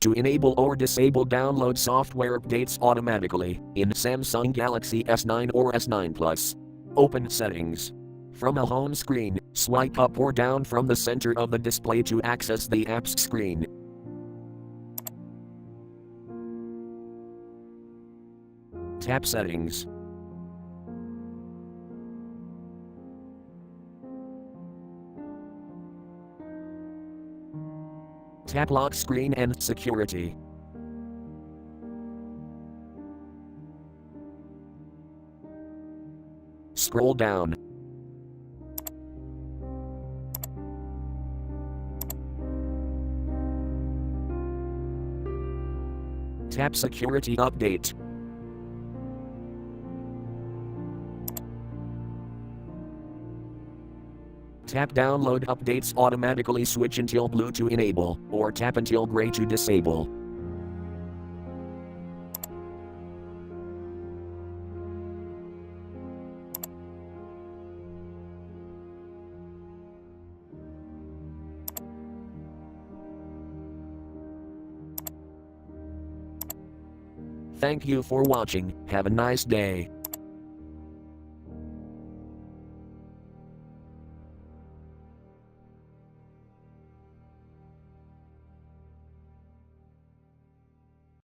To enable or disable download software updates automatically in Samsung Galaxy S9 or S9 Plus. Open Settings. From a home screen, swipe up or down from the center of the display to access the apps screen. Tap Settings. Tap Lock Screen and Security. Scroll down. Tap Security Update. Tap Download Updates automatically, switch until blue to enable, or tap until gray to disable. Thank you for watching. Have a nice day.